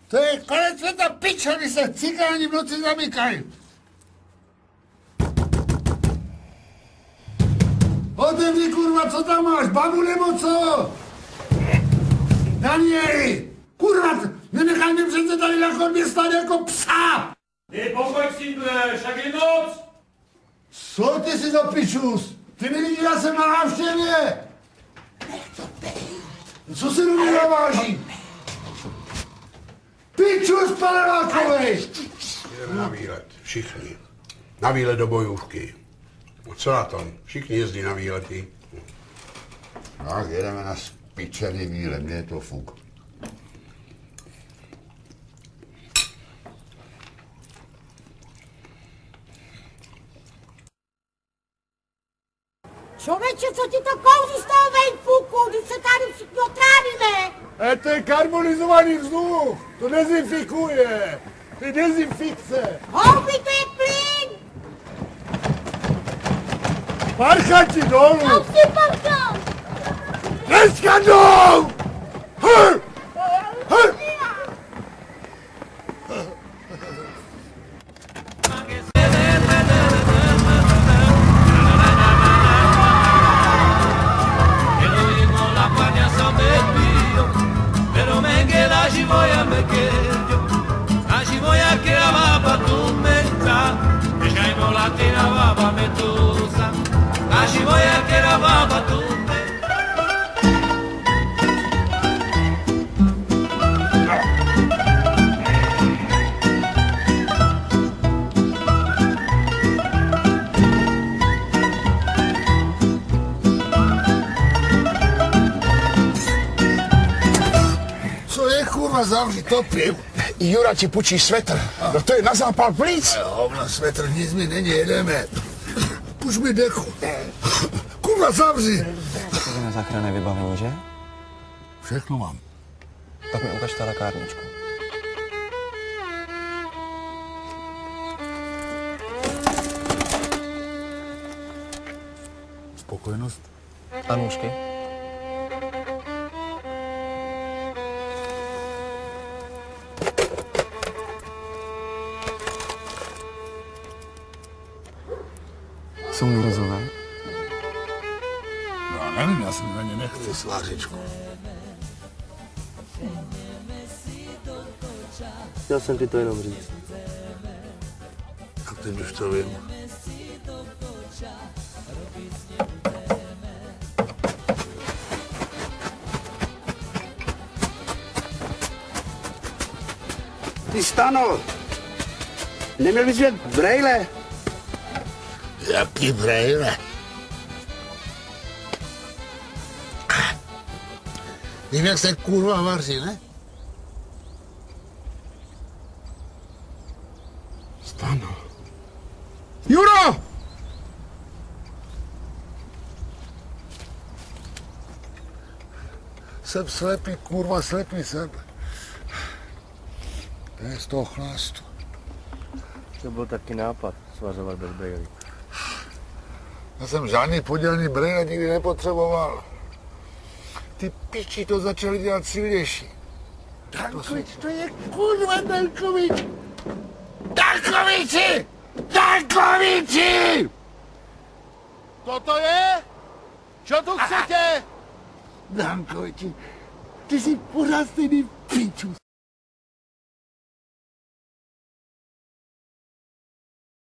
To je konec světa piča, kdy se cikáni v noci zamykají. Otevři, kurva, co tam máš, babu nebo co? Danieli, kurva, nenechaj mě přece tady na chodbě stát jako psa! Ty pokoj, syngle, však je noc! Co ty si za pičus? Ty nevidíš, já jsem na návštěvě! Co se do mě naváží? Pičus panelákovej! Jdeme na výlet, všichni. Na výlet do bojůvky. No co na tom? Všichni jezdí na výlety. Tak jedeme na spičený výlet, mě je to fuk. Člověče, co ti to kouří z toho vejfuku, když se tady všichni otrávíme? To je karbonizovaný vzduch, to dezinfikuje. To je dezinfikce. Houby, to je plyn! Parchanti dolů! Tam si pardon! Dneska jdou! Hr! Hr! Zavři, topím. Jura ti půjčí svetr. No to je na zápal plic. Hovna, svetr, nic mi není, jedeme. Puš mi dechu. Kurva, zavři. To je na záchranné vybavení, že? Všechno mám. Tak mi ukažte lékárničku. Spokojenost? A nůžky? Jsou nerezové? No, nevím, já jsem na ně nechci svářičku. Chtěl jsem ti to jenom říct. A teď už to vím. Ty Stano, neměl bys mít brejle. Jaký brejle? Vím, jak se kurva vaří, ne? Stano. Juro! Jsem slepý, kurva, slepý jsem. To je z toho chlástu. To byl taky nápad, svařovat bez brejlí. Já jsem žádný podělný brejle nikdy nepotřeboval. Ty piči to začali dělat silnější. Dankovič, to je kurva Dankovič! Dankoviči! Dankoviči! Co to je? Co tu chcete? Dankoviči, ty jsi pořád stejný pičus.